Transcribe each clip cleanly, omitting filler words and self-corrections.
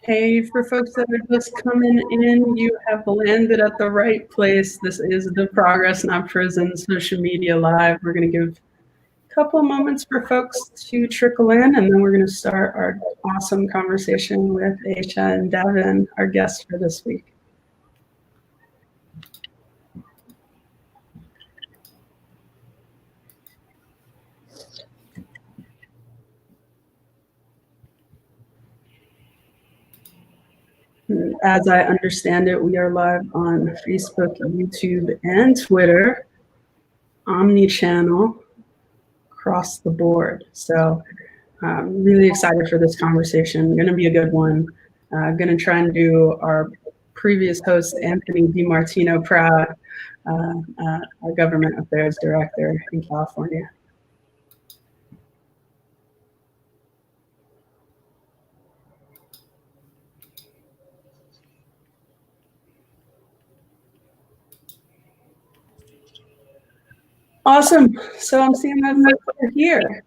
Hey, for folks that are just coming in, you have landed at the right place. This is the Progress Not Prison Social Media Live. We're going to give a couple of moments for folks to trickle in, and then we're going to start our awesome conversation with Asha and Devin, our guests for this week. As I understand it, we are live on Facebook, YouTube, and Twitter, omni-channel, across the board. So really excited for this conversation. Going to be a good one. Going to try and do our previous host, Anthony DiMartino, proud, our government affairs director in California. Awesome. So I'm seeing that we're here.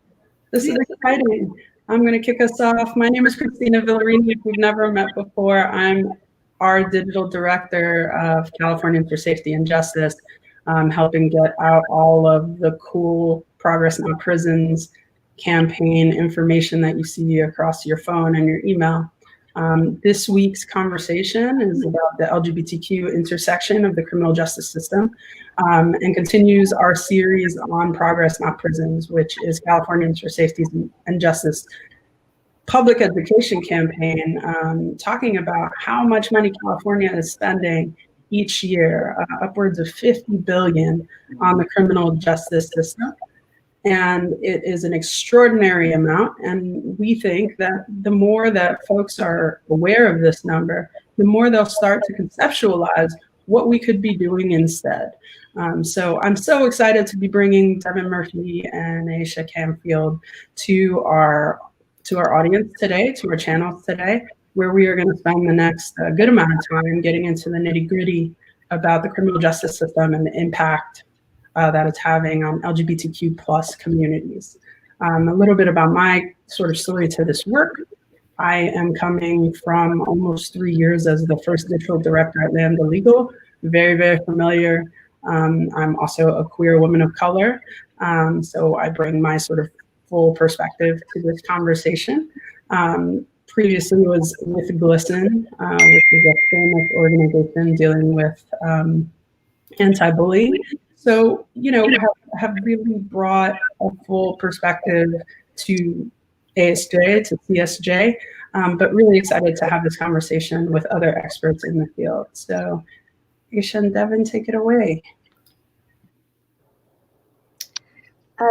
This is exciting. I'm going to kick us off. My name is Christina Villarini. If we've never met before, I'm our digital director of Californians for Safety and Justice, helping get out all of the cool Progress Not Prisons campaign information that you see across your phone and your email. This week's conversation is about the LGBTQ intersection of the criminal justice system, and continues our series on Progress Not Prisons, which is Californians for Safety and Justice public education campaign, talking about how much money California is spending each year, upwards of $50 billion on the criminal justice system. And it is an extraordinary amount. And we think that the more that folks are aware of this number, the more they'll start to conceptualize what we could be doing instead. So I'm so excited to be bringing Devin Murphy and Asha Canfield to our audience today, to our channels today, where we are going to spend the next good amount of time getting into the nitty-gritty about the criminal justice system and the impact that it's having on LGBTQ plus communities. A little bit about my sort of story to this work. I am coming from almost 3 years as the first digital director at Lambda Legal. Very, very familiar. I'm also a queer woman of color. So I bring my sort of full perspective to this conversation. Previously was with GLSEN, which is a famous organization dealing with anti-bullying. So, have really brought a full perspective to ASJ, to CSJ, but really excited to have this conversation with other experts in the field. So, Asha and Devin, take it away.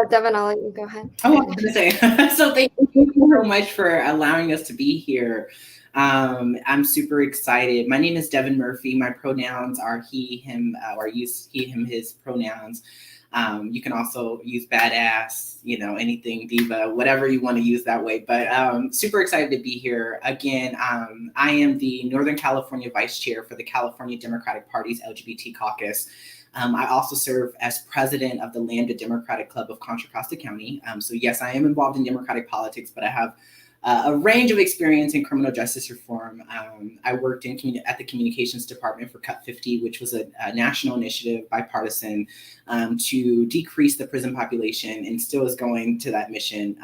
Devin, I'll let you go ahead. I was going to say, so thank you so much for allowing us to be here. I'm super excited. My name is Devin Murphy. My pronouns are he, him, or use he, him, his pronouns. You can also use badass, anything, diva, whatever you want to use that way. But super excited to be here. Again, I am the Northern California Vice Chair for the California Democratic Party's LGBT caucus. I also serve as president of the Lambda Democratic Club of Contra Costa County. So yes, I am involved in democratic politics, but I have a range of experience in criminal justice reform. I worked at the communications department for Cut 50, which was a national initiative, bipartisan, to decrease the prison population, and still is going to that mission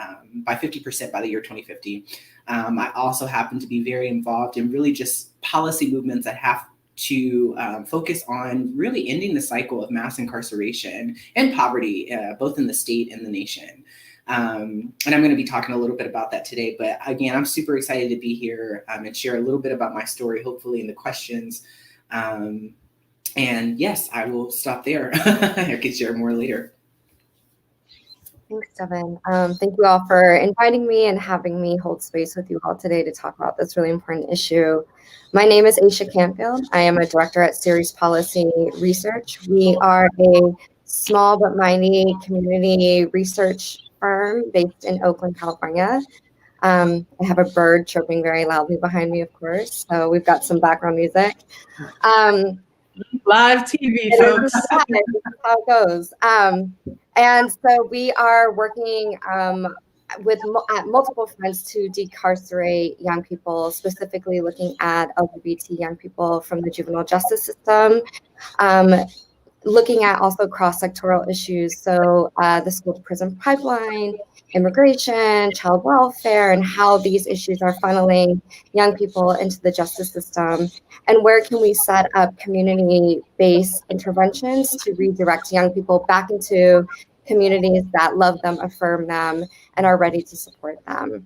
by 50% by the year 2050. I also happen to be very involved in really just policy movements that have to focus on really ending the cycle of mass incarceration and poverty, both in the state and the nation. And I'm going to be talking a little bit about that today. But again, I'm super excited to be here and share a little bit about my story, hopefully in the questions. And yes, I will stop there. I can share more later. Thanks, Devin. Thank you all for inviting me and having me hold space with you all today to talk about this really important issue. My name is Asha Canfield. I am a director at Series Policy Research. We are a small but mighty community research firm based in Oakland, California. I have a bird chirping very loudly behind me, of course, so we've got some background music. Live TV, folks. That's how it goes. And so we are working at multiple fronts to decarcerate young people, specifically looking at LGBT young people from the juvenile justice system, looking at also cross-sectoral issues, so the school-to-prison pipeline, immigration, child welfare, and how these issues are funneling young people into the justice system, and where can we set up community-based interventions to redirect young people back into communities that love them, affirm them, and are ready to support them.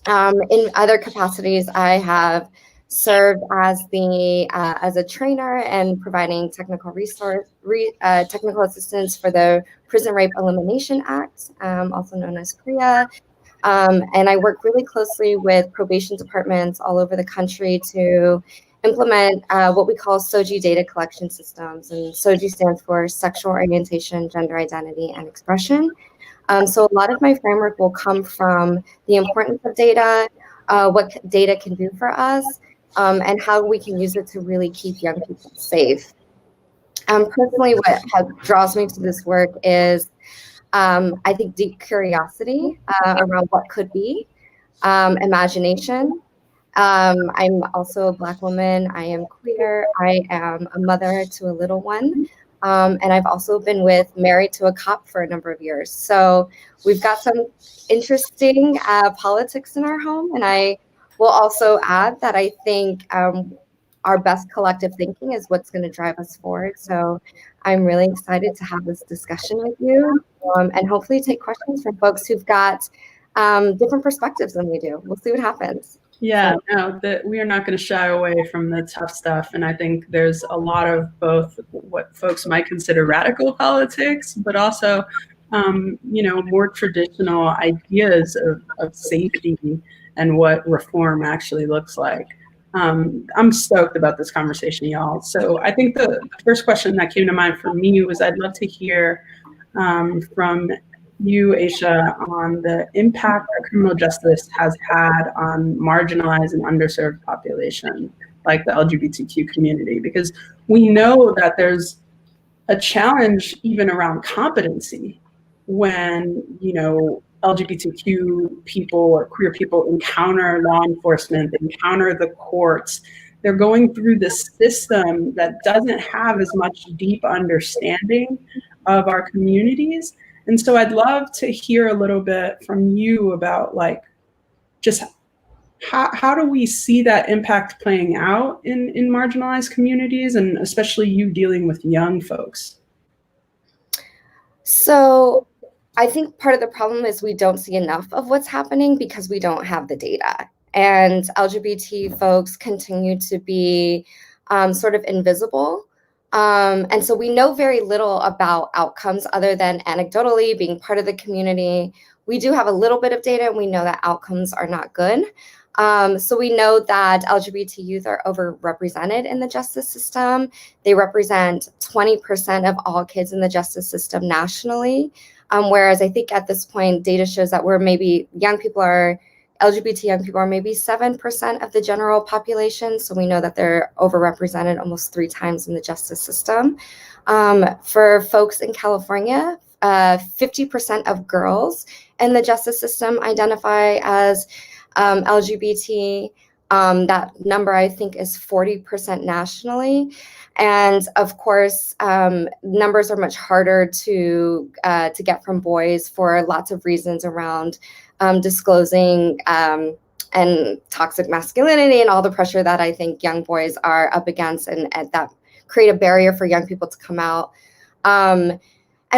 In other capacities, I have served as a trainer and providing technical technical assistance for the Prison Rape Elimination Act, also known as PREA. And I work really closely with probation departments all over the country to implement what we call SOGI data collection systems. And SOGI stands for Sexual Orientation, Gender Identity, and Expression. So a lot of my framework will come from the importance of data, what data can do for us, and how we can use it to really keep young people safe. Personally, what draws me to this work is, I think, deep curiosity around what could be, imagination. I'm also a Black woman. I am queer. I am a mother to a little one. And I've also been married to a cop for a number of years. So we've got some interesting politics in our home. And I will also add that I think our best collective thinking is what's going to drive us forward. So I'm really excited to have this discussion with you and hopefully take questions from folks who've got different perspectives than we do. We'll see what happens. Yeah, no, we are not going to shy away from the tough stuff. And I think there's a lot of both what folks might consider radical politics, but also, more traditional ideas of safety and what reform actually looks like. I'm stoked about this conversation, y'all. So I think the first question that came to mind for me was I'd love to hear from you, Asha, on the impact that criminal justice has had on marginalized and underserved populations like the LGBTQ community, because we know that there's a challenge even around competency when, LGBTQ people or queer people encounter law enforcement, encounter the courts. They're going through this system that doesn't have as much deep understanding of our communities. And so I'd love to hear a little bit from you about just how do we see that impact playing out in marginalized communities, and especially you dealing with young folks? So I think part of the problem is we don't see enough of what's happening because we don't have the data. And LGBT folks continue to be sort of invisible. And so we know very little about outcomes other than anecdotally being part of the community. We do have a little bit of data, and we know that outcomes are not good. So we know that LGBT youth are overrepresented in the justice system. They represent 20% of all kids in the justice system nationally. Whereas I think at this point, data shows that LGBT young people are maybe 7% of the general population. So we know that they're overrepresented almost 3 times in the justice system. For folks in California, 50% of girls in the justice system identify as LGBT. That number, I think, is 40% nationally. And of course, numbers are much harder to get from boys for lots of reasons around disclosing and toxic masculinity and all the pressure that I think young boys are up against, and that create a barrier for young people to come out. And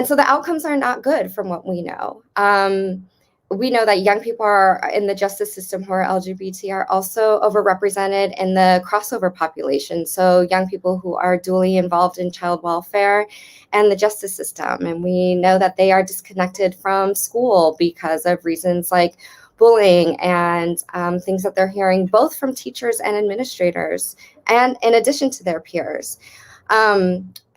so the outcomes are not good from what we know. We know that young people are in the justice system who are LGBT are also overrepresented in the crossover population. So young people who are dually involved in child welfare and the justice system. And we know that they are disconnected from school because of reasons like bullying and things that they're hearing both from teachers and administrators, and in addition to their peers.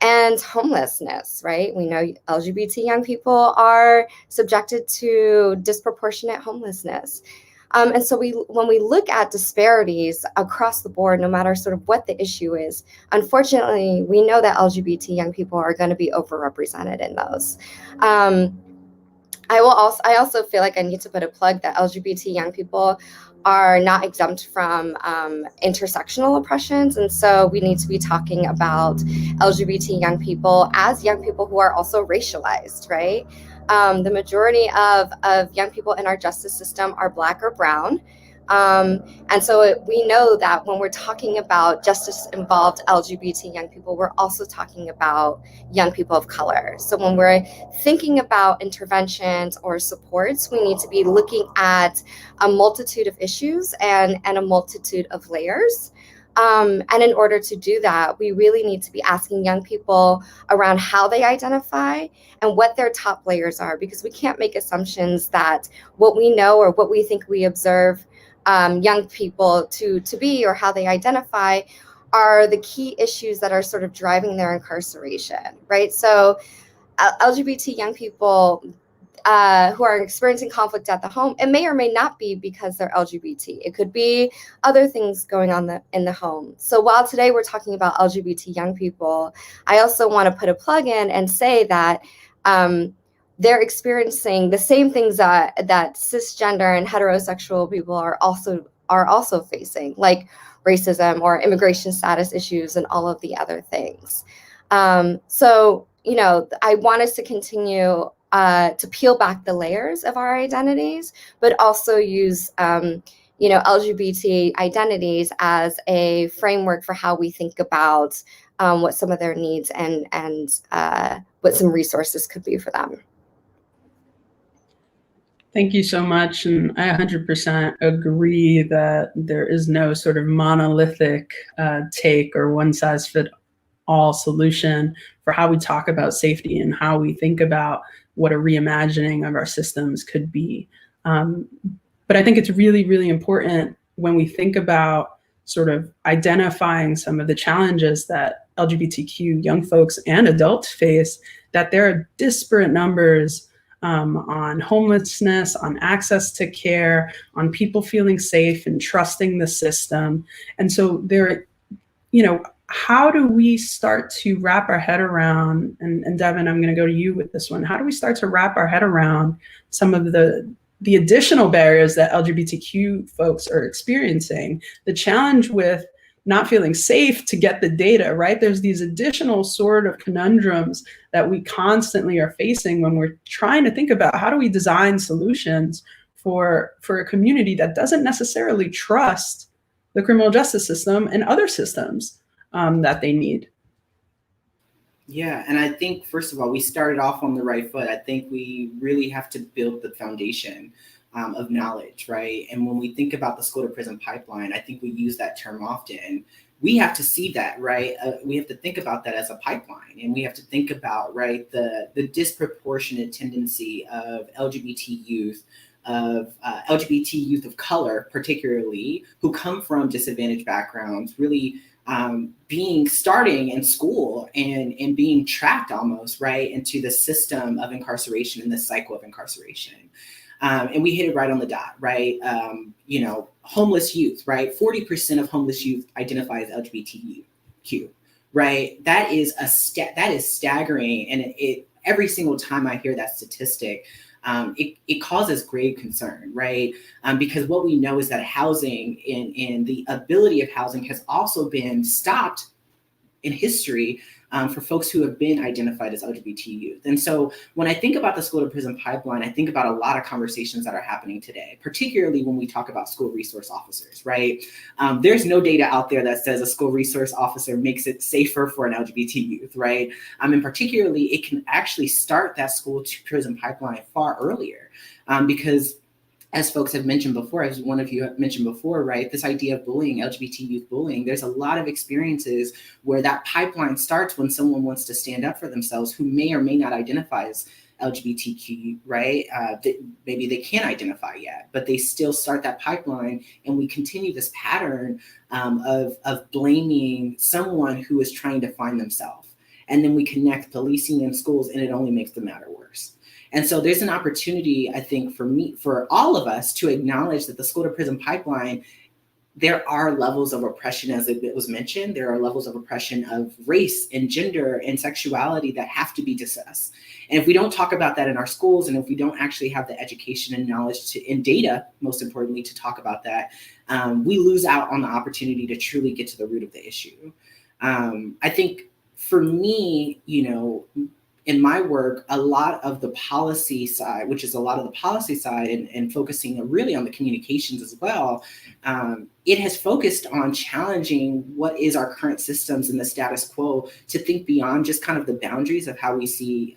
And homelessness, right? We know LGBT young people are subjected to disproportionate homelessness. And so when we look at disparities across the board, no matter sort of what the issue is, unfortunately, we know that LGBT young people are going to be overrepresented in those. I also feel like I need to put a plug that LGBT young people are not exempt from intersectional oppressions. And so we need to be talking about LGBT young people as young people who are also racialized, right? The majority of young people in our justice system are Black or brown. And so we know that when we're talking about justice-involved LGBT young people, we're also talking about young people of color. So when we're thinking about interventions or supports, we need to be looking at a multitude of issues and a multitude of layers. And in order to do that, we really need to be asking young people around how they identify and what their top layers are, because we can't make assumptions that what we know or what we think we observe young people to be or how they identify are the key issues that are sort of driving their incarceration, right? So LGBT young people who are experiencing conflict at the home, it may or may not be because they're LGBT. It could be other things going on in the home. So while today we're talking about LGBT young people, I also want to put a plug in and say that they're experiencing the same things that cisgender and heterosexual people are also facing, like racism or immigration status issues and all of the other things. So, you know, I want us to continue to peel back the layers of our identities, but also use, you know, LGBT identities as a framework for how we think about what some of their needs and what some resources could be for them. Thank you so much. And I 100% agree that there is no sort of monolithic take or one size fit all solution for how we talk about safety and how we think about what a reimagining of our systems could be. But I think it's really, really important when we think about sort of identifying some of the challenges that LGBTQ young folks and adults face, that there are disparate numbers on homelessness, on access to care, on people feeling safe and trusting the system. And so there, you know, how do we start to wrap our head around, and Devin, I'm going to go to you with this one. How do we start to wrap our head around some of the additional barriers that LGBTQ folks are experiencing? The challenge with not feeling safe to get the data, right? There's these additional sort of conundrums that we constantly are facing when we're trying to think about how do we design solutions for a community that doesn't necessarily trust the criminal justice system and other systems that they need. Yeah, and I think, first of all, we started off on the right foot. I think we really have to build the foundation of knowledge, right? And when we think about the school to prison pipeline, I think we use that term often. We have to see that, right? We have to think about that as a pipeline, and we have to think about, right, the disproportionate tendency of LGBT youth, of LGBT youth of color, particularly, who come from disadvantaged backgrounds, really starting in school and being trapped almost, right, into the system of incarceration and the cycle of incarceration. And we hit it right on the dot, right? You know, homeless youth, right? 40% of homeless youth identify as LGBTQ, right? That is staggering, and it every single time I hear that statistic, it causes grave concern, right? Because what we know is that housing and the ability of housing has also been stopped in history for folks who have been identified as LGBT youth. And so when I think about the school to prison pipeline, I think about a lot of conversations that are happening today, particularly when we talk about school resource officers, right? There's no data out there that says a school resource officer makes it safer for an LGBT youth, right? And particularly, it can actually start that school to prison pipeline far earlier because, as folks have mentioned before, as one of you have mentioned before, right, this idea of bullying, LGBT youth bullying, there's a lot of experiences where that pipeline starts when someone wants to stand up for themselves who may or may not identify as LGBTQ, right? Maybe they can't identify yet, but they still start that pipeline, and we continue this pattern of blaming someone who is trying to find themselves. And then we connect policing and schools, and it only makes the matter worse. And so there's an opportunity, I think, for all of us to acknowledge that the school to prison pipeline there are levels of oppression, as it was mentioned. There are levels of oppression of race and gender and sexuality that have to be discussed. And if we don't talk about that in our schools, and if we don't actually have the education and knowledge and data, most importantly, to talk about that, we lose out on the opportunity to truly get to the root of the issue. I think for me, in my work, a lot of the policy side, which is a lot of the policy side and focusing really on the communications as well, it has focused on challenging what is our current systems and the status quo to think beyond just kind of the boundaries of how we see,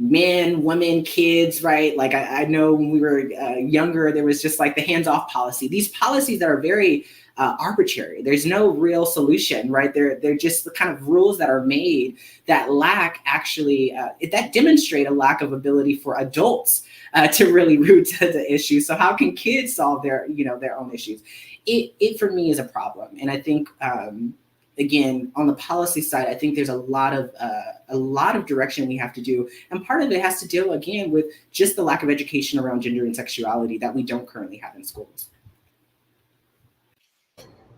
men, women, kids, right? Like I know when we were younger, there was just like the hands-off policy. These policies that are very arbitrary. There's no real solution, right? They're just the kind of rules that are made that lack actually, that demonstrate a lack of ability for adults to really root to the issue. So how can kids solve their own issues? It for me is a problem. And I think, again, on the policy side, I think there's a lot of direction we have to do. And part of it has to deal, again, with just the lack of education around gender and sexuality that we don't currently have in schools.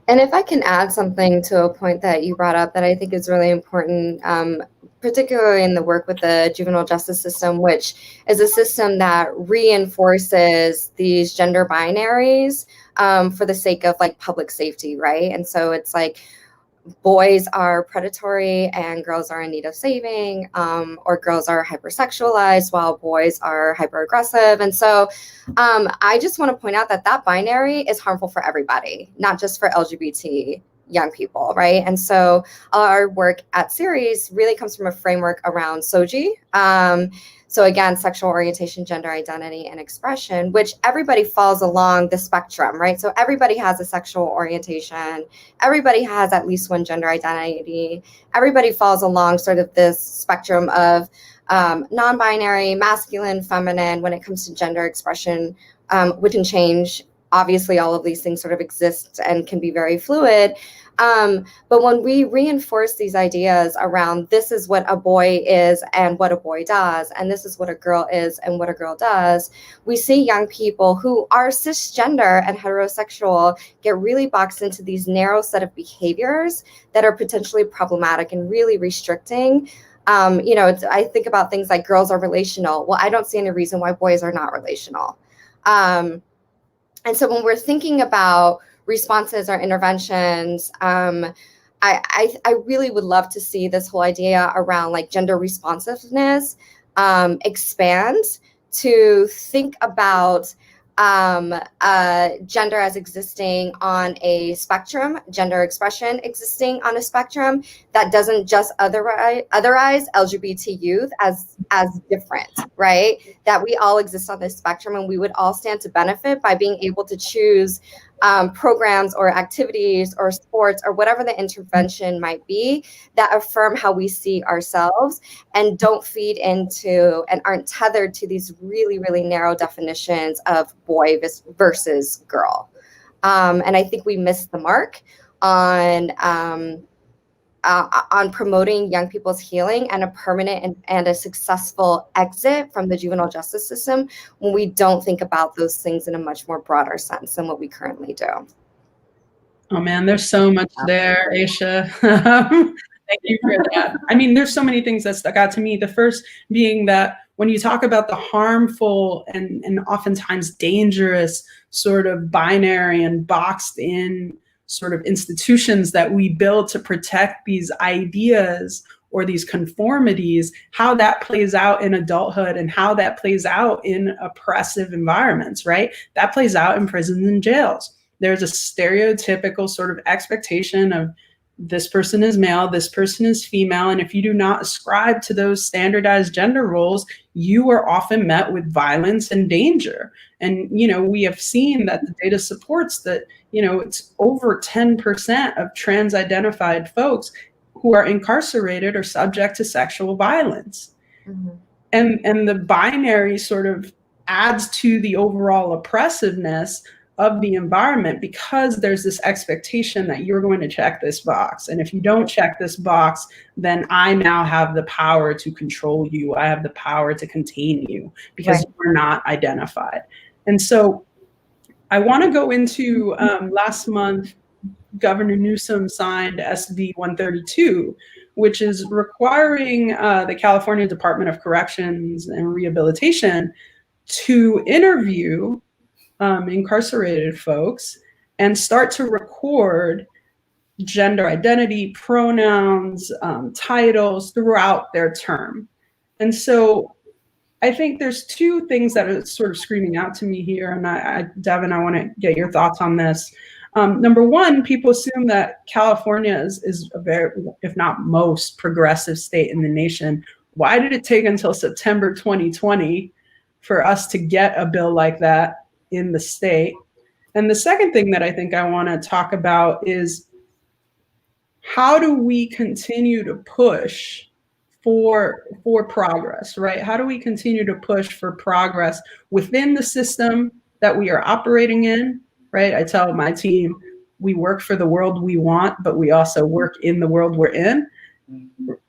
And if I can add something to a point that you brought up that I think is really important, particularly in the work with the juvenile justice system, which is a system that reinforces these gender binaries for the sake of like public safety, right? And so it's like boys are predatory and girls are in need of saving, or girls are hypersexualized while boys are hyperaggressive. And so I just want to point out that binary is harmful for everybody, not just for LGBT young people, right? And so our work at Series really comes from a framework around SOGI. So again, sexual orientation, gender identity, and expression, which everybody falls along the spectrum, right? So everybody has a sexual orientation. Everybody has at least one gender identity. Everybody falls along sort of this spectrum of non-binary, masculine, feminine, when it comes to gender expression, which can change. Obviously, all of these things sort of exist and can be very fluid. But when we reinforce these ideas around this is what a boy is and what a boy does, and this is what a girl is and what a girl does, we see young people who are cisgender and heterosexual get really boxed into these narrow set of behaviors that are potentially problematic and really restricting. I think about things like girls are relational. Well, I don't see any reason why boys are not relational. And so when we're thinking about responses or interventions, I really would love to see this whole idea around like gender responsiveness expand to think about gender as existing on a spectrum, gender expression existing on a spectrum that doesn't just otherize LGBT youth as different, right? That we all exist on this spectrum and we would all stand to benefit by being able to choose programs or activities or sports or whatever the intervention might be that affirm how we see ourselves and don't feed into and aren't tethered to these really, really narrow definitions of boy versus girl. And I think we missed the mark on promoting young people's healing and a permanent and a successful exit from the juvenile justice system when we don't think about those things in a much more broader sense than what we currently do. Oh man, there's so much there, Asha. Thank you for that. I mean, there's so many things that stuck out to me. The first being that when you talk about the harmful and oftentimes dangerous sort of binary and boxed in sort of institutions that we build to protect these ideas or these conformities, how that plays out in adulthood and how that plays out in oppressive environments, right? That plays out in prisons and jails. There's a stereotypical sort of expectation of this person is male, this person is female, and if you do not ascribe to those standardized gender roles, you are often met with violence and danger. And, we have seen that the data supports that, it's over 10% of trans-identified folks who are incarcerated or subject to sexual violence. Mm-hmm. And the binary sort of adds to the overall oppressiveness of the environment because there's this expectation that you're going to check this box. And if you don't check this box, then I now have the power to control you. I have the power to contain you because you're not identified. And so I want to go into last month, Governor Newsom signed SB 132, which is requiring the California Department of Corrections and Rehabilitation to interview incarcerated folks and start to record gender identity, pronouns, titles throughout their term. And so I think there's two things that are sort of screaming out to me here. And Devin, I want to get your thoughts on this. Number one, people assume that California is a very, if not most, progressive state in the nation. Why did it take until September 2020 for us to get a bill like that in the state? And the second thing that I think I want to talk about is, how do we continue to push for progress, right? How do we continue to push for progress within the system that we are operating in, right? I tell my team, we work for the world we want, but we also work in the world we're in,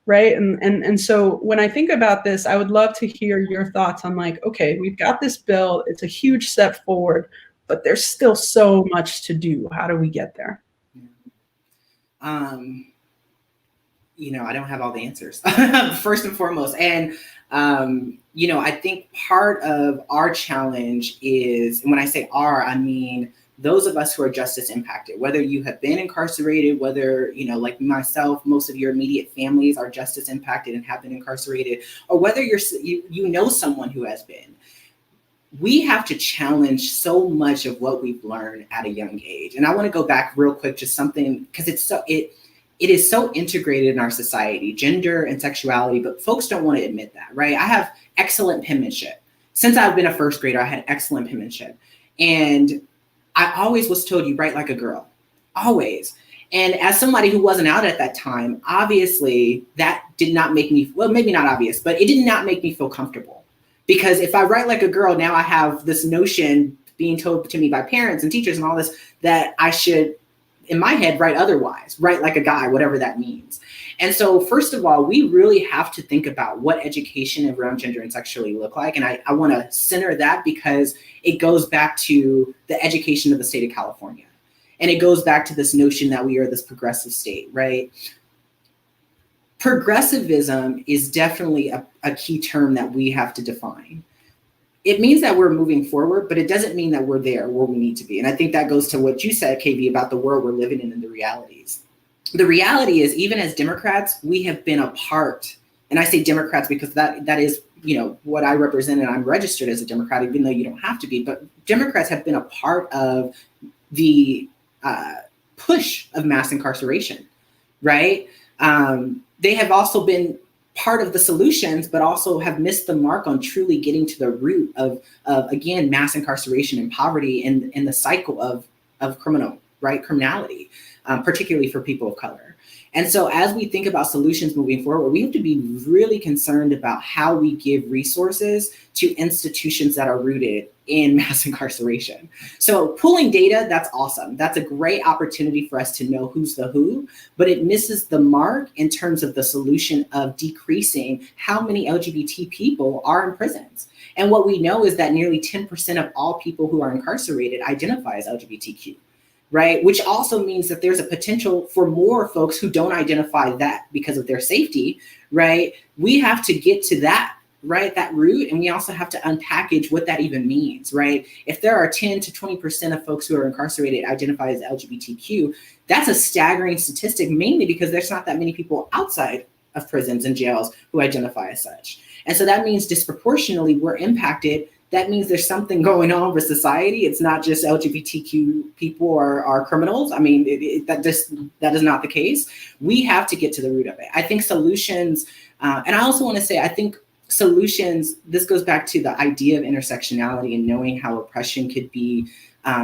right? And so when I think about this, I would love to hear your thoughts on, like, okay, we've got this bill, it's a huge step forward, but there's still so much to do. How do we get there? I don't have all the answers, first and foremost. And, I think part of our challenge is, and when I say our, I mean those of us who are justice impacted, whether you have been incarcerated, whether, like myself, most of your immediate families are justice impacted and have been incarcerated, or whether you know someone who has been. We have to challenge so much of what we've learned at a young age. And I want to go back real quick to something, because it is so integrated in our society, gender and sexuality, but folks don't want to admit that, right? I have excellent penmanship. Since I've been a first grader, I had excellent penmanship. And I always was told, you write like a girl, always. And as somebody who wasn't out at that time, obviously that did not make me, well, maybe not obvious, but it did not make me feel comfortable. Because if I write like a girl, now I have this notion being told to me by parents and teachers and all this, that I should, in my head, write otherwise, write like a guy, whatever that means. And so first of all, we really have to think about what education around gender and sexuality look like. And I want to center that because it goes back to the education of the state of California. And it goes back to this notion that we are this progressive state, right? Progressivism is definitely a key term that we have to define. It means that we're moving forward, but it doesn't mean that we're there where we need to be. And I think that goes to what you said, KB, about the world we're living in and the realities. The reality is, even as Democrats, we have been a part, and I say Democrats because that is, what I represent, and I'm registered as a Democrat, even though you don't have to be, but Democrats have been a part of the push of mass incarceration, right? They have also been part of the solutions, but also have missed the mark on truly getting to the root of again, mass incarceration and poverty and the cycle of criminality, particularly for people of color. And so as we think about solutions moving forward, we have to be really concerned about how we give resources to institutions that are rooted in mass incarceration. So pulling data, that's awesome. That's a great opportunity for us to know who's the who, but it misses the mark in terms of the solution of decreasing how many LGBT people are in prisons. And what we know is that nearly 10% of all people who are incarcerated identify as LGBTQ. Right? Which also means that there's a potential for more folks who don't identify that because of their safety, right? We have to get to that, right? That root. And we also have to unpackage what that even means, right? If there are 10 to 20% of folks who are incarcerated identify as LGBTQ, that's a staggering statistic, mainly because there's not that many people outside of prisons and jails who identify as such. And so that means disproportionately we're impacted. That means there's something going on with society. It's not just LGBTQ people are criminals. I mean, that is not the case. We have to get to the root of it. I think solutions, and I also want to say, I think solutions, this goes back to the idea of intersectionality and knowing how oppression could be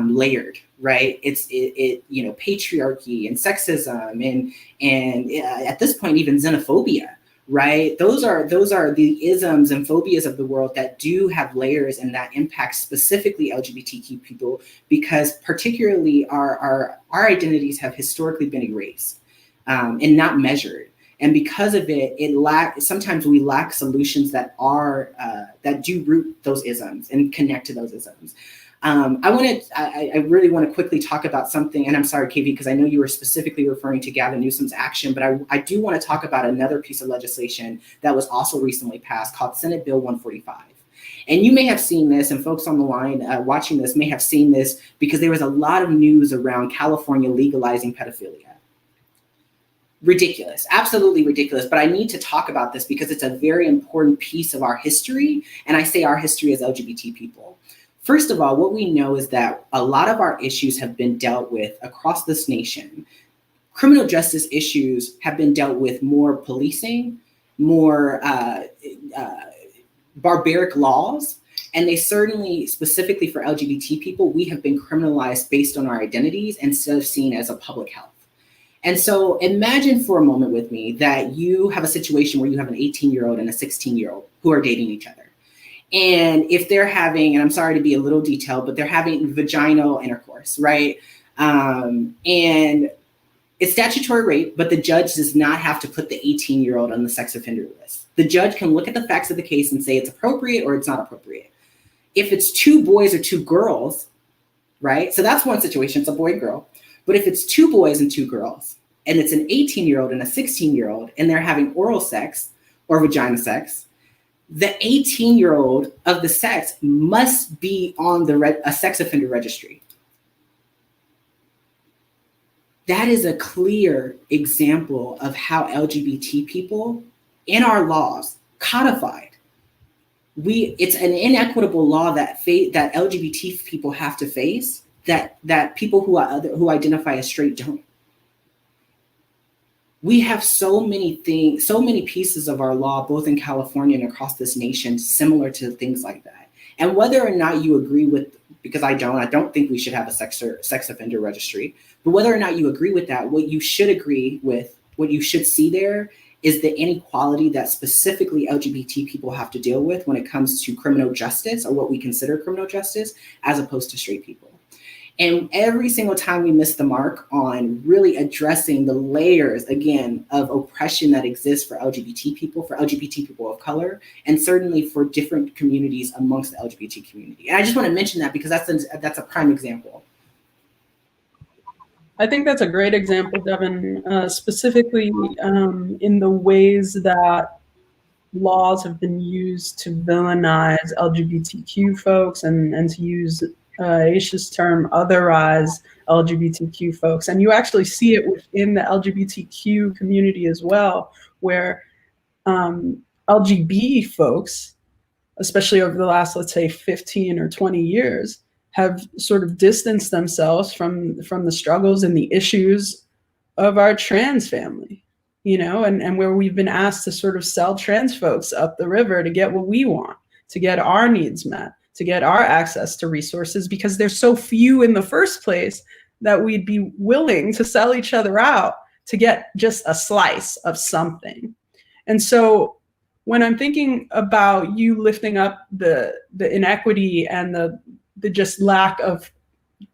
layered, right? It's patriarchy and sexism and at this point, even xenophobia. Right? Those are the isms and phobias of the world that do have layers and that impact specifically LGBTQ people, because particularly our identities have historically been erased and not measured. And because of it, sometimes we lack solutions that do root those isms and connect to those isms. I really want to quickly talk about something, and I'm sorry, KV, because I know you were specifically referring to Gavin Newsom's action, but I do want to talk about another piece of legislation that was also recently passed called Senate Bill 145. And you may have seen this, and folks on the line watching this may have seen this, because there was a lot of news around California legalizing pedophilia. Ridiculous, absolutely ridiculous. But I need to talk about this because it's a very important piece of our history. And I say our history as LGBT people. First of all, what we know is that a lot of our issues have been dealt with across this nation. Criminal justice issues have been dealt with more policing, more barbaric laws. And they certainly, specifically for LGBT people, we have been criminalized based on our identities instead of seen as a public health. And so imagine for a moment with me that you have a situation where you have an 18-year-old and a 16-year-old who are dating each other. And if they're having, and I'm sorry to be a little detailed, but they're having vaginal intercourse, right? And it's statutory rape, but the judge does not have to put the 18-year-old on the sex offender list. The judge can look at the facts of the case and say it's appropriate or it's not appropriate. If it's 2 boys or 2 girls, right? So that's one situation, it's a boy and girl. But if it's 2 boys and 2 girls, and it's an 18-year-old and a 16-year-old, and they're having oral sex or vagina sex, the 18-year-old of the sex must be on a sex offender registry. That is a clear example of how LGBT people in our laws codified. It's an inequitable law that LGBT people have to face that people who identify as straight don't. We have so many things, so many pieces of our law, both in California and across this nation, similar to things like that. And whether or not you agree with, because I don't think we should have a sex offender registry, but whether or not you agree with that, what you should agree with, what you should see there is the inequality that specifically LGBT people have to deal with when it comes to criminal justice, or what we consider criminal justice, as opposed to straight people. And every single time we miss the mark on really addressing the layers, again, of oppression that exists for LGBT people of color, and certainly for different communities amongst the LGBT community. And I just want to mention that because that's a prime example. I think that's a great example, Devin, specifically in the ways that laws have been used to villainize LGBTQ folks and to use Asha's term, otherize LGBTQ folks. And you actually see it within the LGBTQ community as well, where LGB folks, especially over the last, let's say, 15 or 20 years, have sort of distanced themselves from the struggles and the issues of our trans family, and where we've been asked to sort of sell trans folks up the river to get what we want, to get our needs met, to get our access to resources, because there's so few in the first place that we'd be willing to sell each other out to get just a slice of something. And so when I'm thinking about you lifting up the inequity and the just lack of,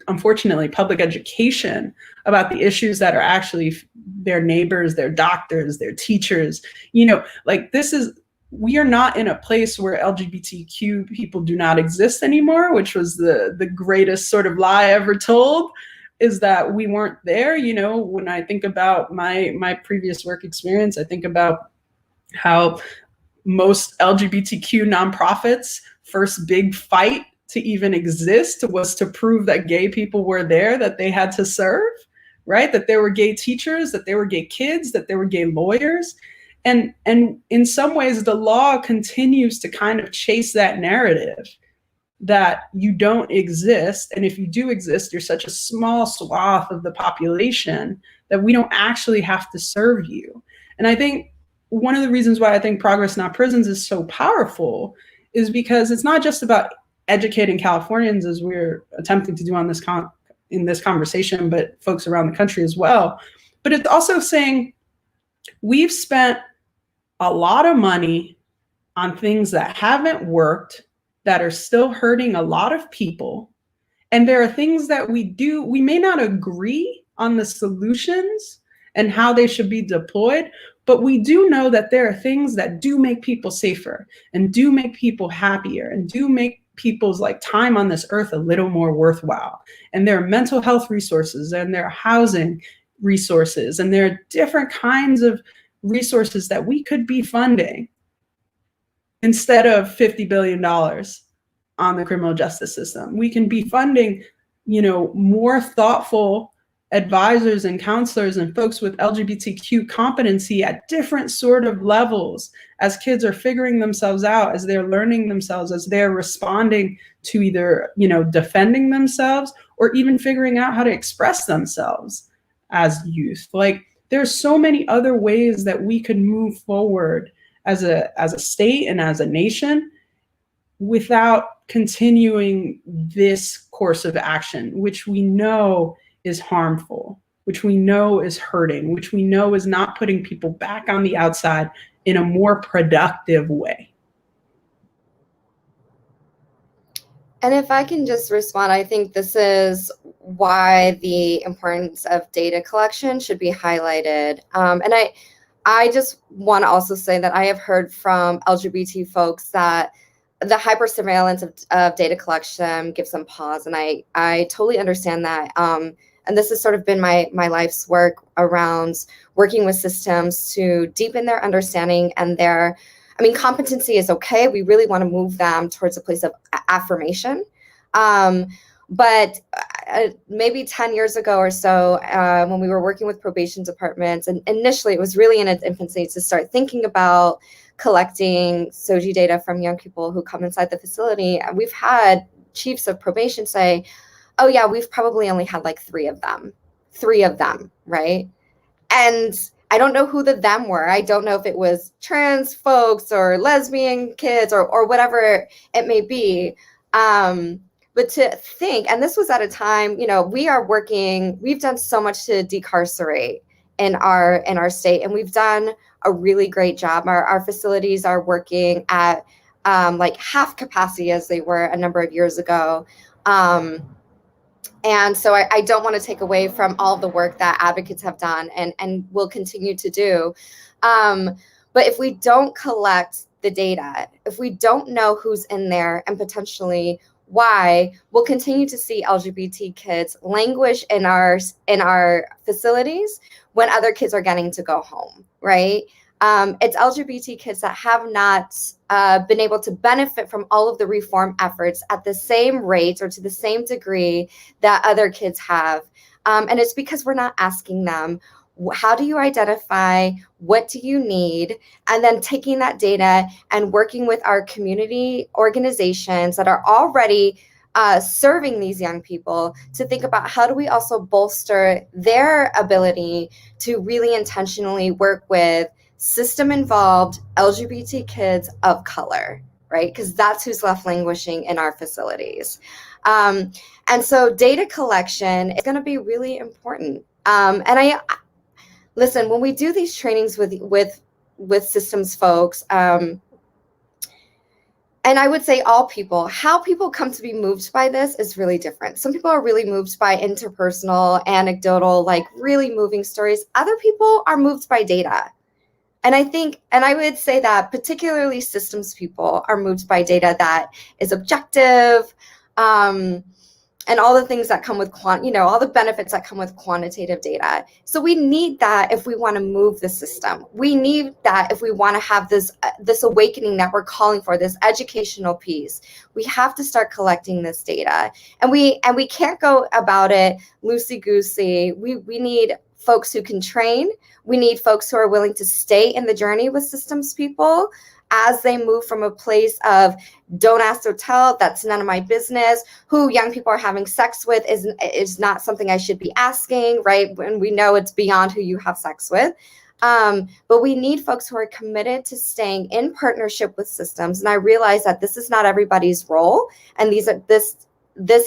unfortunately, public education about the issues that are actually their neighbors, their doctors, their teachers, we are not in a place where LGBTQ people do not exist anymore, which was the greatest sort of lie ever told, is that we weren't there. When I think about my previous work experience, I think about how most LGBTQ nonprofits' first big fight to even exist was to prove that gay people were there, that they had to serve, right? That there were gay teachers, that there were gay kids, that there were gay lawyers. And in some ways, the law continues to kind of chase that narrative that you don't exist. And if you do exist, you're such a small swath of the population that we don't actually have to serve you. And I think one of the reasons why I think Progress Not Prisons is so powerful is because it's not just about educating Californians, as we're attempting to do on in this conversation, but folks around the country as well. But it's also saying we've spent a lot of money on things that haven't worked, that are still hurting a lot of people. And there are things that we may not agree on the solutions and how they should be deployed, but we do know that there are things that do make people safer and do make people happier and do make people's like time on this earth a little more worthwhile. And there are mental health resources, and there are housing resources, and there are different kinds of resources that we could be funding instead of $50 billion on the criminal justice system. We can be funding, more thoughtful advisors and counselors and folks with LGBTQ competency at different sort of levels as kids are figuring themselves out, as they're learning themselves, as they're responding to either, defending themselves or even figuring out how to express themselves as youth. Like, there's so many other ways that we could move forward as a state and as a nation without continuing this course of action, which we know is harmful, which we know is hurting, which we know is not putting people back on the outside in a more productive way. And if I can just respond, I think this is why the importance of data collection should be highlighted. And I just want to also say that I have heard from LGBT folks that the hyper-surveillance of data collection gives them pause. And I totally understand that. And this has sort of been my life's work around working with systems to deepen their understanding and competency is okay. We really want to move them towards a place of affirmation. But maybe 10 years ago or so, when we were working with probation departments, and initially it was really in its infancy to start thinking about collecting SOGI data from young people who come inside the facility. And we've had chiefs of probation say, oh yeah, we've probably only had like three of them, right? And I don't know who the them were. I don't know if it was trans folks or lesbian kids or whatever it may be. But to think, and this was at a time, we've done so much to decarcerate in our state, and we've done a really great job. Our facilities are working at like half capacity as they were a number of years ago. And so I don't want to take away from all the work that advocates have done and will continue to do. But if we don't collect the data, if we don't know who's in there and potentially why, we'll continue to see LGBT kids languish in our facilities when other kids are getting to go home, right? It's LGBT kids that have not been able to benefit from all of the reform efforts at the same rate or to the same degree that other kids have. And it's because we're not asking them, how do you identify? What do you need? And then taking that data and working with our community organizations that are already serving these young people to think about how do we also bolster their ability to really intentionally work with system-involved LGBT kids of color, right? Because that's who's left languishing in our facilities. And so data collection is going to be really important. And listen, when we do these trainings with systems folks, and I would say all people, how people come to be moved by this is really different. Some people are really moved by interpersonal, anecdotal, like really moving stories. Other people are moved by data. And I would say that particularly systems people are moved by data that is objective, and all the things that come with all the benefits that come with quantitative data. So we need that if we want to move the system. We need that if we want to have this awakening that we're calling for, this educational piece. We have to start collecting this data, and we can't go about it loosey-goosey. We need folks who can train. We need folks who are willing to stay in the journey with systems people as they move from a place of don't ask or tell, that's none of my business, who young people are having sex with is not something I should be asking, right? When we know it's beyond who you have sex with. But we need folks who are committed to staying in partnership with systems. And I realize that this is not everybody's role, and this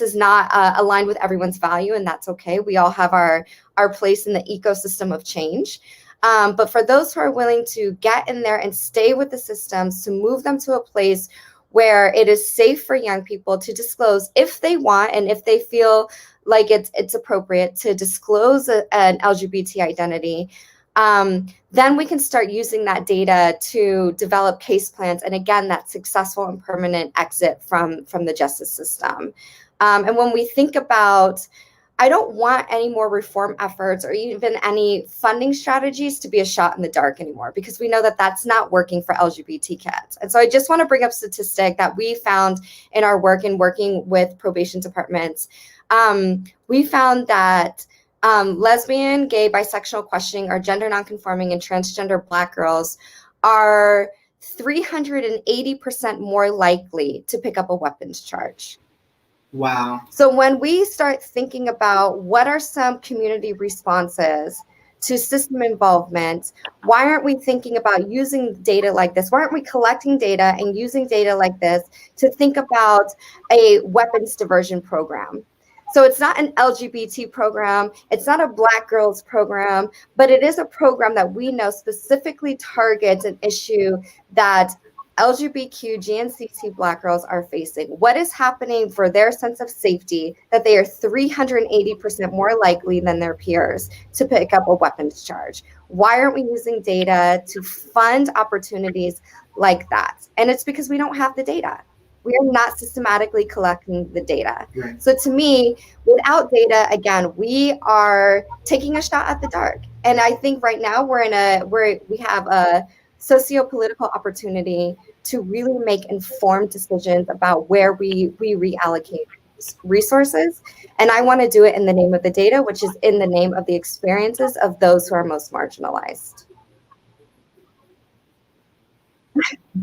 is not aligned with everyone's value, and that's okay. We all have our place in the ecosystem of change. But for those who are willing to get in there and stay with the systems, to move them to a place where it is safe for young people to disclose if they want and if they feel like it's appropriate to disclose an LGBT identity, then we can start using that data to develop case plans. And again, that successful and permanent exit from the justice system. And when we think about, I don't want any more reform efforts or even any funding strategies to be a shot in the dark anymore, because we know that that's not working for LGBT kids. And so I just want to bring up a statistic that we found in our work in working with probation departments. We found that lesbian, gay, bisexual, questioning, or gender nonconforming and transgender Black girls are 380% more likely to pick up a weapons charge. Wow. So when we start thinking about what are some community responses to system involvement, why aren't we thinking about using data like this? Why aren't we collecting data and using data like this to think about a weapons diversion program? So it's not an LGBT program, it's not a Black girls program, but it is a program that we know specifically targets an issue that LGBTQ, GNCC Black girls are facing. What is happening for their sense of safety that they are 380% more likely than their peers to pick up a weapons charge? Why aren't we using data to fund opportunities like that? And it's because we don't have the data. We are not systematically collecting the data. Right. So to me, without data, again, we are taking a shot at the dark. And I think right now we have a socio-political opportunity to really make informed decisions about where we reallocate resources. And I want to do it in the name of the data, which is in the name of the experiences of those who are most marginalized.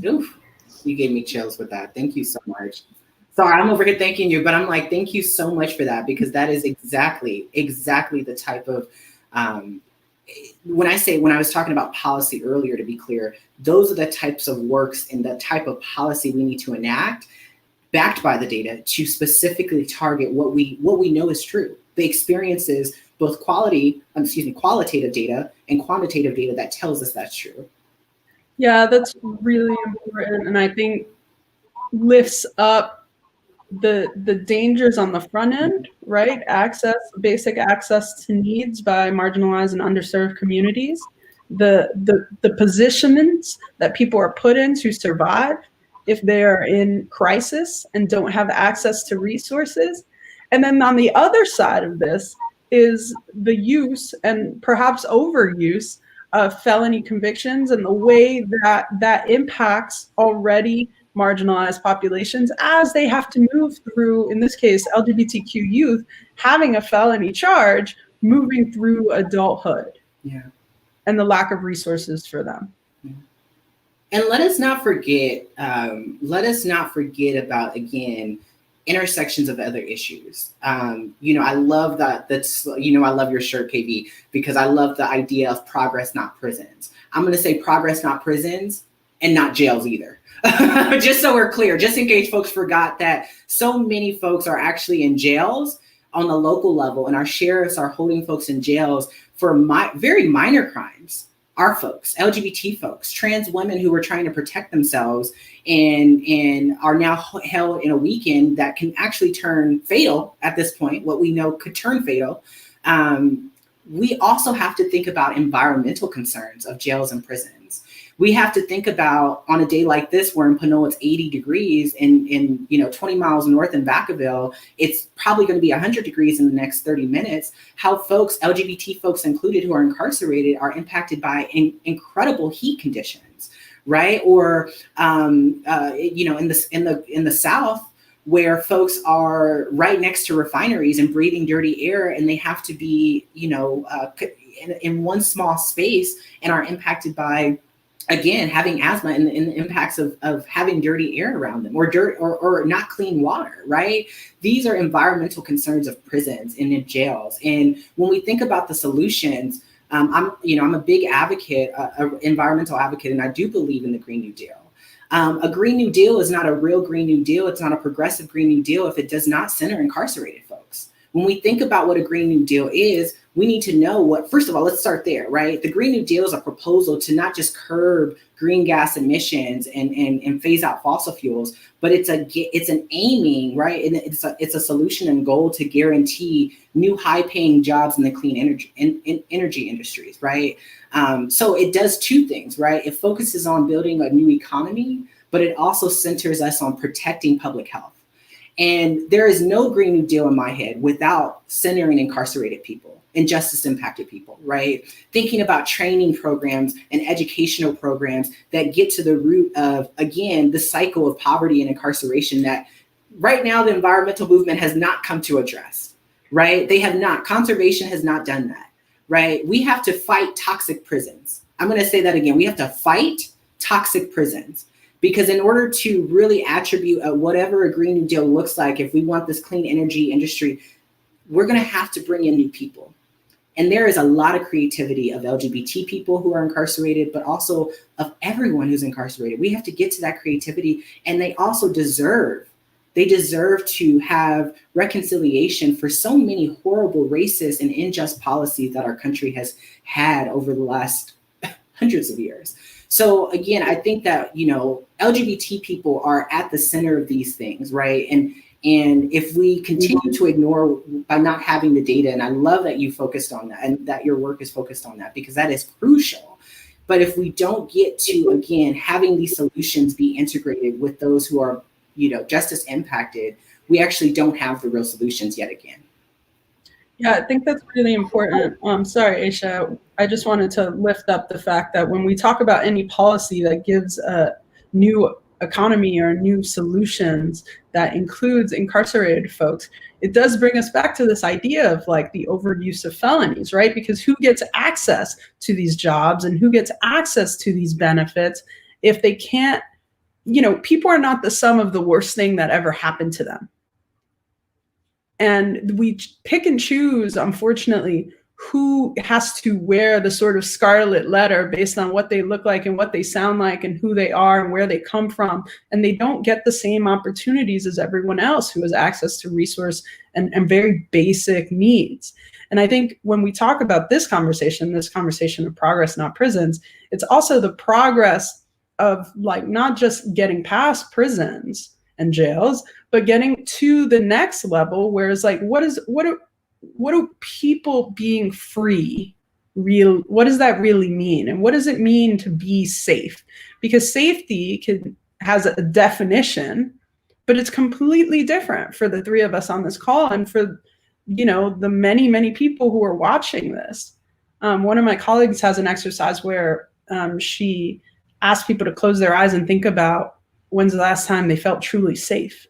Oof. You gave me chills with that. Thank you so much. Sorry, I'm over here thanking you, but I'm like, thank you so much for that, because that is exactly the type of, when I was talking about policy earlier, to be clear, those are the types of works and the type of policy we need to enact, backed by the data, to specifically target what we know is true. The experiences, both qualitative data and quantitative data that tells us that's true. Yeah, that's really important, and I think lifts up the dangers on the front end, right? Basic access to needs by marginalized and underserved communities, the positions that people are put in to survive if they are in crisis and don't have access to resources. And then on the other side of this is the use and perhaps overuse of felony convictions and the way that that impacts already marginalized populations as they have to move through, in this case, LGBTQ youth, having a felony charge, moving through adulthood. Yeah. And the lack of resources for them. Yeah. And let us not forget about, again, intersections of other issues. I love that. I love your shirt, KB, because I love the idea of progress, not prisons. I'm going to say progress, not prisons, and not jails either. Just so we're clear, just in case folks forgot that so many folks are actually in jails on the local level, and our sheriffs are holding folks in jails for very minor crimes. Our folks, LGBT folks, trans women who are trying to protect themselves and are now held in a weekend that can actually turn fatal at this point, what we know could turn fatal. We also have to think about environmental concerns of jails and prisons. We have to think about, on a day like this, where in Panola it's 80 degrees and 20 miles north in Vacaville, it's probably going to be 100 degrees in the next 30 minutes, how folks, LGBT folks included, who are incarcerated are impacted by incredible heat conditions, right? Or, in the South, where folks are right next to refineries and breathing dirty air, and they have to be, in one small space, and are impacted by, again, having asthma and the impacts of having dirty air around them, or dirt or not clean water, right? These are environmental concerns of prisons and in jails. And when we think about the solutions, I'm a big advocate, environmental advocate, and I do believe in the Green New Deal. A Green New Deal is not a real Green New Deal. It's not a progressive Green New Deal if it does not center incarcerated folks, when we think about what a Green New Deal is, we need to know what, first of all, let's start there, right? The Green New Deal is a proposal to not just curb green gas emissions and phase out fossil fuels, but it's an aiming, right? And it's a solution and goal to guarantee new high-paying jobs in the clean energy industries, right? So it does two things, right? It focuses on building a new economy, but it also centers us on protecting public health. And there is no Green New Deal in my head without centering incarcerated people and justice impacted people, right? Thinking about training programs and educational programs that get to the root of, again, the cycle of poverty and incarceration that right now the environmental movement has not come to address, right? They have not. Conservation has not done that, right? We have to fight toxic prisons. I'm going to say that again. We have to fight toxic prisons. Because in order to really attribute whatever a Green New Deal looks like, if we want this clean energy industry, we're going to have to bring in new people. And there is a lot of creativity of LGBT people who are incarcerated, but also of everyone who's incarcerated. We have to get to that creativity, and they also deserve to have reconciliation for so many horrible, racist, and unjust policies that our country has had over the last hundreds of years. So again, I think that, you know, LGBT people are at the center of these things, right? And if we continue to ignore by not having the data, and I love that you focused on that and that your work is focused on that, because that is crucial. But if we don't get to, again, having these solutions be integrated with those who are, you know, justice impacted, we actually don't have the real solutions yet again. Yeah, I think that's really important. Sorry, Asha, I just wanted to lift up the fact that when we talk about any policy that gives a new economy or new solutions that includes incarcerated folks, it does bring us back to this idea of like the overuse of felonies, right? Because who gets access to these jobs and who gets access to these benefits if they can't, you know, people are not the sum of the worst thing that ever happened to them. And we pick and choose, unfortunately, who has to wear the sort of scarlet letter based on what they look like and what they sound like and who they are and where they come from. And they don't get the same opportunities as everyone else who has access to resource and very basic needs. And I think when we talk about this conversation of progress, not prisons, it's also the progress of like not just getting past prisons and jails, but getting to the next level where it's like, what do people being free what does that really mean? And what does it mean to be safe? Because safety has a definition, but it's completely different for the three of us on this call and for, you know, the many, many people who are watching this. One of my colleagues has an exercise where she asked people to close their eyes and think about when's the last time they felt truly safe.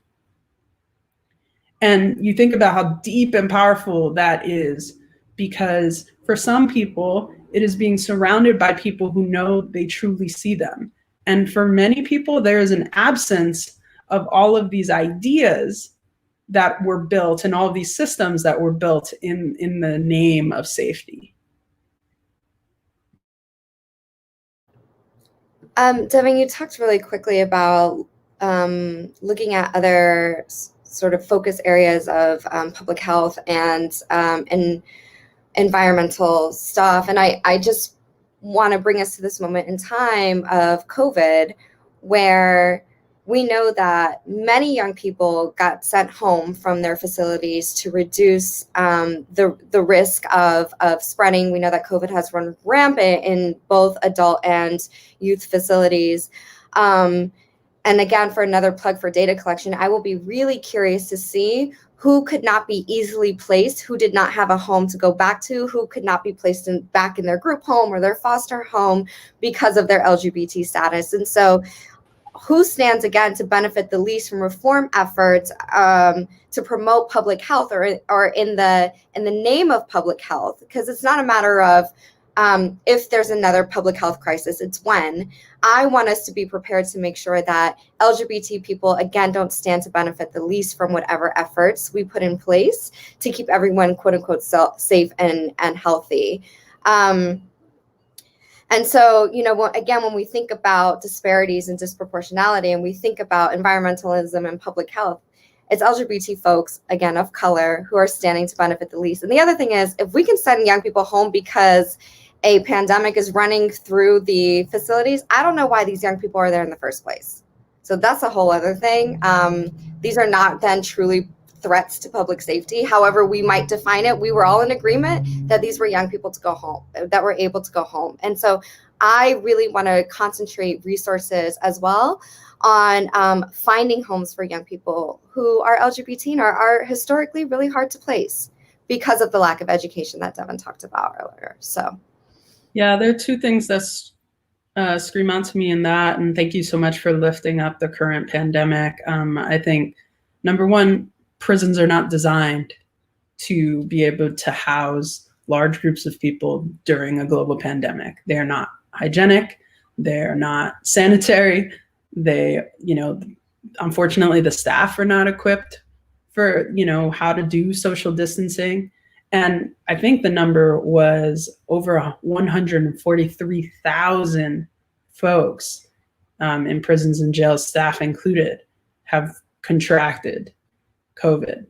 And you think about how deep and powerful that is, because for some people, it is being surrounded by people who know they truly see them. And for many people, there is an absence of all of these ideas that were built and all of these systems that were built in the name of safety. Devin, you talked really quickly about looking at other sort of focus areas of public health and environmental stuff. And I just want to bring us to this moment in time of COVID, where we know that many young people got sent home from their facilities to reduce the risk of spreading. We know that COVID has run rampant in both adult and youth facilities. And again, for another plug for data collection, I will be really curious to see who could not be easily placed, who did not have a home to go back to, who could not be placed back in their group home or their foster home because of their LGBT status. And so who stands again to benefit the least from reform efforts to promote public health or in the name of public health? Because it's not a matter of if there's another public health crisis, it's when. I want us to be prepared to make sure that LGBT people, again, don't stand to benefit the least from whatever efforts we put in place to keep everyone, quote unquote, safe and healthy. And so, you know, again, when we think about disparities and disproportionality and we think about environmentalism and public health, it's LGBT folks, again, of color, who are standing to benefit the least. And the other thing is, if we can send young people home because a pandemic is running through the facilities, I don't know why these young people are there in the first place. So that's a whole other thing. These are not then truly threats to public safety. However we might define it, we were all in agreement that these were young people to go home, that were able to go home. And so I really want to concentrate resources as well on finding homes for young people who are LGBT and are historically really hard to place because of the lack of education that Devin talked about earlier. So yeah, there are two things that scream out to me in that, and thank you so much for lifting up the current pandemic. I think, number one, prisons are not designed to be able to house large groups of people during a global pandemic. They're not hygienic, they're not sanitary, unfortunately, the staff are not equipped for, how to do social distancing. And I think the number was over 143,000 folks in prisons and jails, staff included, have contracted COVID.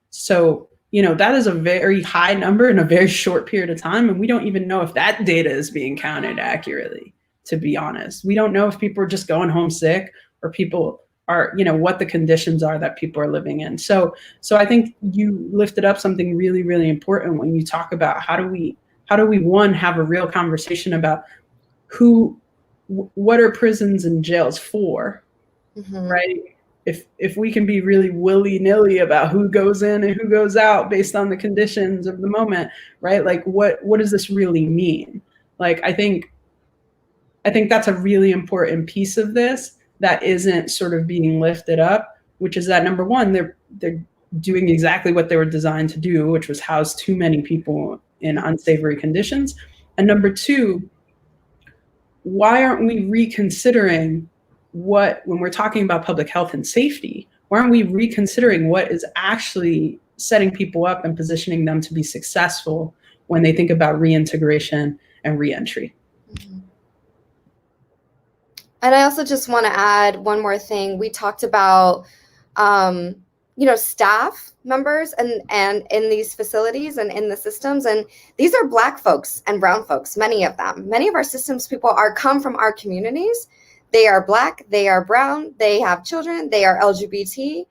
So, that is a very high number in a very short period of time. And we don't even know if that data is being counted accurately, to be honest. We don't know if people are just going home sick or people are, what the conditions are that people are living in. So I think you lifted up something really, really important when you talk about how do we one, have a real conversation about what are prisons and jails for, right? If we can be really willy-nilly about who goes in and who goes out based on the conditions of the moment, right? Like what does this really mean? Like, I think that's a really important piece of this that isn't sort of being lifted up, which is that, number one, they're doing exactly what they were designed to do, which was house too many people in unsavory conditions. And number two, why aren't we reconsidering when we're talking about public health and safety, why aren't we reconsidering what is actually setting people up and positioning them to be successful when they think about reintegration and reentry? And I also just want to add one more thing. We talked about, staff members and in these facilities and in the systems. And these are Black folks and brown folks, many of them. Many of our systems people come from our communities. They are Black, they are brown, they have children, they are LGBT,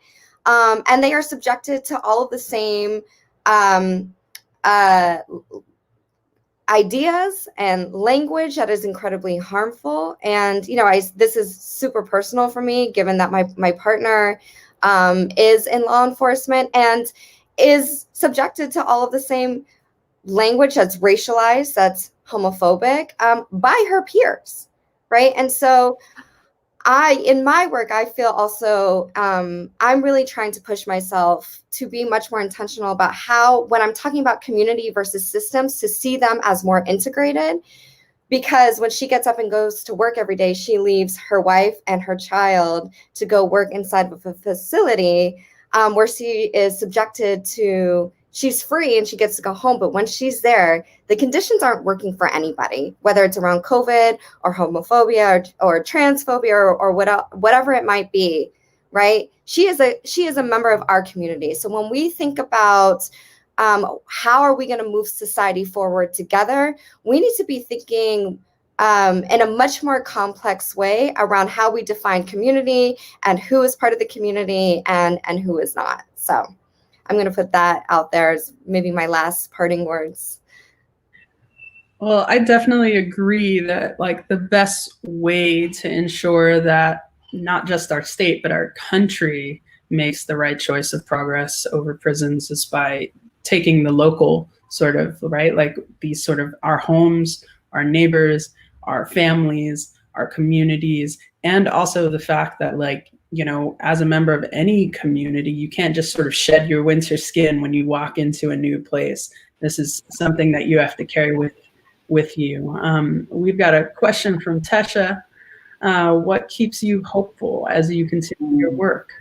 and they are subjected to all of the same ideas and language that is incredibly harmful. And, this is super personal for me, given that my partner is in law enforcement and is subjected to all of the same language that's racialized, that's homophobic by her peers, right? And so in my work, I feel also I'm really trying to push myself to be much more intentional about how, when I'm talking about community versus systems, to see them as more integrated. Because when she gets up and goes to work every day, she leaves her wife and her child to go work inside of a facility where she is subjected to, she's free and she gets to go home. But when she's there, the conditions aren't working for anybody, whether it's around COVID or homophobia or transphobia or whatever it might be, right? She is a member of our community. So when we think about how are we going to move society forward together, we need to be thinking in a much more complex way around how we define community and who is part of the community and who is not. So I'm going to put that out there as maybe my last parting words. Well, I definitely agree that like the best way to ensure that not just our state, but our country makes the right choice of progress over prisons is by taking the local sort of, right, like these sort of our homes, our neighbors, our families, our communities, and also the fact that, like, as a member of any community, you can't just sort of shed your winter skin when you walk into a new place. This is something that you have to carry with you. We've got a question from Tesha. What keeps you hopeful as you continue your work?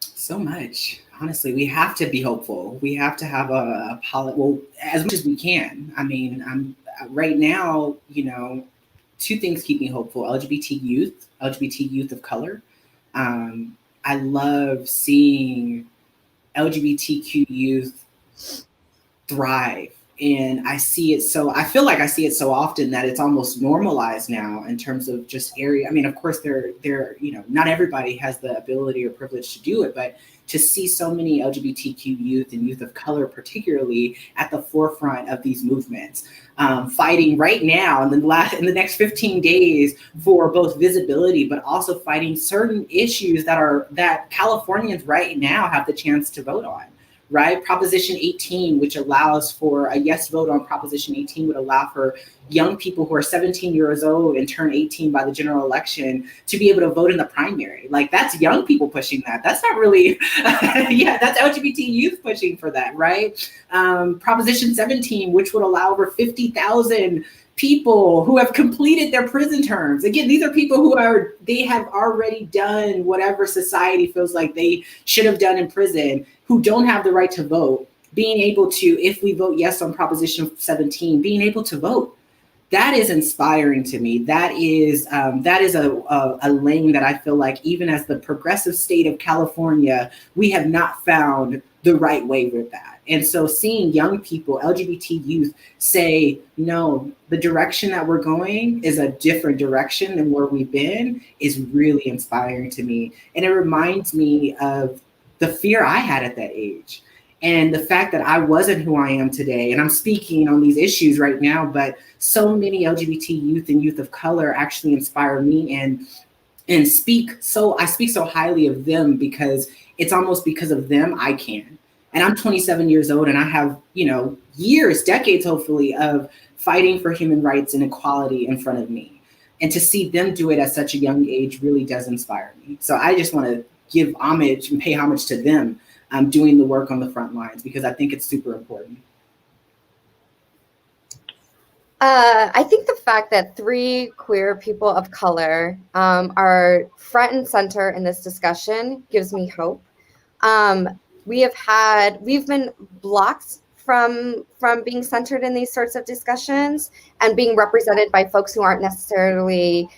So much. Honestly, we have to be hopeful. We have to have as much as we can. I mean, I'm right now, two things keep me hopeful: LGBT youth of color, I love seeing LGBTQ youth thrive. And I feel like I see it so often that it's almost normalized now in terms of just area. I mean, of course, not everybody has the ability or privilege to do it, but to see so many LGBTQ youth and youth of color, particularly at the forefront of these movements, fighting right now in the next 15 days for both visibility, but also fighting certain issues that Californians right now have the chance to vote on. Right? Proposition 18, which allows for a yes vote on Proposition 18, would allow for young people who are 17 years old and turn 18 by the general election to be able to vote in the primary. Like, that's young people pushing that. That's not really, that's LGBT youth pushing for that, right? Proposition 17, which would allow over 50,000 people who have completed their prison terms. Again, these are people they have already done whatever society feels like they should have done in prison, who don't have the right to vote, being able to, if we vote yes on Proposition 17, being able to vote. That is inspiring to me. That is a lane that I feel like, even as the progressive state of California, we have not found the right way with that. And so seeing young people, LGBT youth, say, no, the direction that we're going is a different direction than where we've been, is really inspiring to me. And it reminds me of the fear I had at that age, and the fact that I wasn't who I am today. And I'm speaking on these issues right now, but so many LGBT youth and youth of color actually inspire me and I speak so highly of them, because it's almost because of them I can. And I'm 27 years old, and I have, years, decades, hopefully, of fighting for human rights and equality in front of me. And to see them do it at such a young age really does inspire me. So I just want to give homage and pay homage to them doing the work on the front lines, because I think it's super important. I think the fact that 3 queer people of color are front and center in this discussion gives me hope. We've been blocked from being centered in these sorts of discussions and being represented by folks who aren't necessarily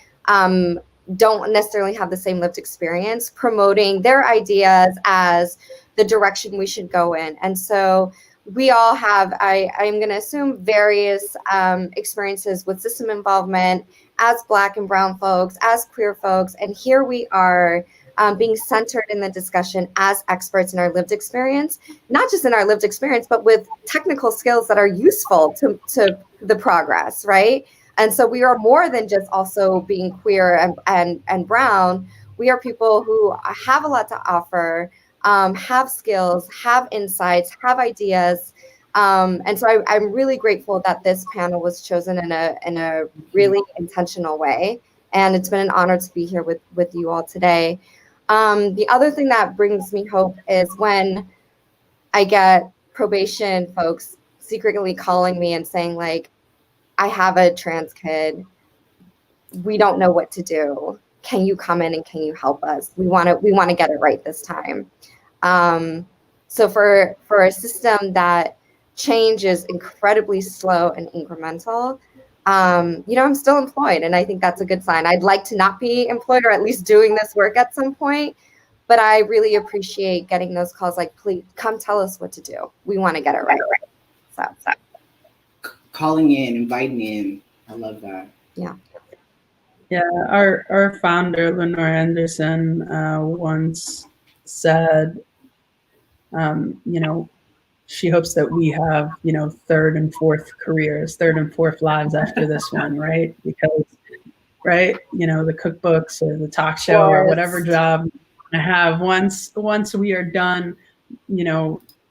don't necessarily have the same lived experience, promoting their ideas as the direction we should go in. And so we all have, I'm going to assume, various experiences with system involvement as Black and brown folks, as queer folks. And here we are being centered in the discussion as experts in our lived experience, not just in our lived experience, but with technical skills that are useful to the progress, right? And so we are more than just also being queer and brown. We are people who have a lot to offer, have skills, have insights, have ideas. And so I'm really grateful that this panel was chosen in a really intentional way. And it's been an honor to be here with you all today. The other thing that brings me hope is when I get probation folks secretly calling me and saying, like, I have a trans kid. We don't know what to do. Can you come in and can you help us? We want to get it right this time. So for a system that change is incredibly slow and incremental, I'm still employed, and I think that's a good sign. I'd like to not be employed, or at least doing this work at some point, but I really appreciate getting those calls like, please come tell us what to do. We want to get it right. So. Calling in, inviting in. I love that. Yeah. Yeah, our founder, Lenore Anderson, once said, she hopes that we have, 3rd and 4th careers, 3rd and 4th lives after this one, right? Because, right, the cookbooks or the talk show or whatever job I have, once we are done,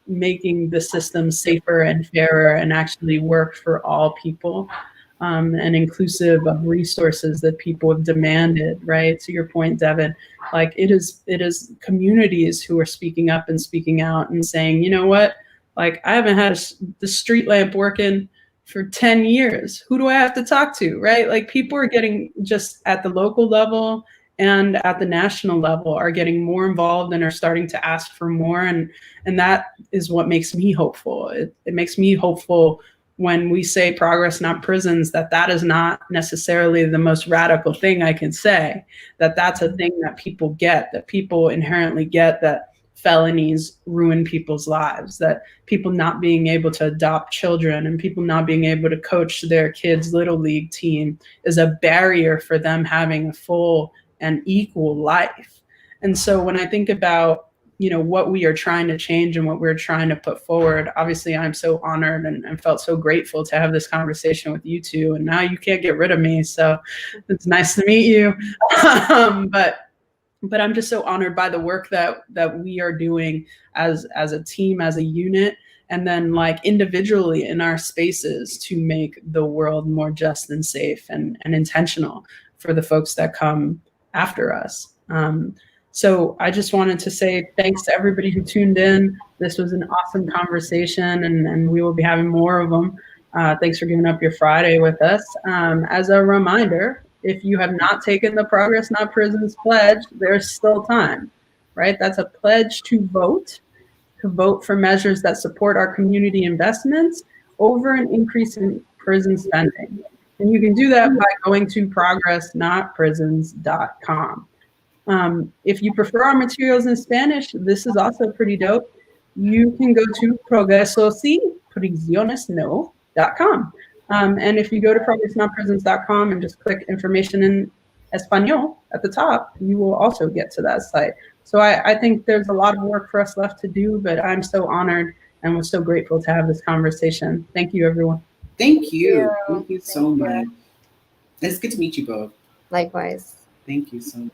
making the system safer and fairer and actually work for all people, and inclusive of resources that people have demanded, right? To your point, Devin, like it is communities who are speaking up and speaking out and saying, you know what, like I haven't had the street lamp working for 10 years. Who do I have to talk to, right? Like people are getting, just at the local level and at the national level, are getting more involved and are starting to ask for more. And that is what makes me hopeful. It makes me hopeful when we say progress, not prisons, that is not necessarily the most radical thing I can say, that's a thing that people get, that people inherently get, that felonies ruin people's lives, that people not being able to adopt children and people not being able to coach their kids' little league team is a barrier for them having a full and equal life. And so when I think about, what we are trying to change and what we're trying to put forward, obviously I'm so honored and felt so grateful to have this conversation with you two. And now you can't get rid of me. So it's nice to meet you. But I'm just so honored by the work that we are doing as a team, as a unit, and then like individually in our spaces to make the world more just and safe and intentional for the folks that come after us. So I just wanted to say thanks to everybody who tuned in. This was an awesome conversation, and we will be having more of them. Thanks for giving up your Friday with us. As a reminder, if you have not taken the Progress Not Prisons pledge, there's still time, right? That's a pledge to vote for measures that support our community investments over an increase in prison spending. And you can do that by going to progressnotprisons.com. If you prefer our materials in Spanish, this is also pretty dope. You can go to progresosprisionesno.com. And if you go to progressnotprisons.com and just click information in Espanol at the top, you will also get to that site. So I think there's a lot of work for us left to do, but I'm so honored and was so grateful to have this conversation. Thank you, everyone. Thank you. Thank you so much. It's good to meet you both. Likewise. Thank you so much.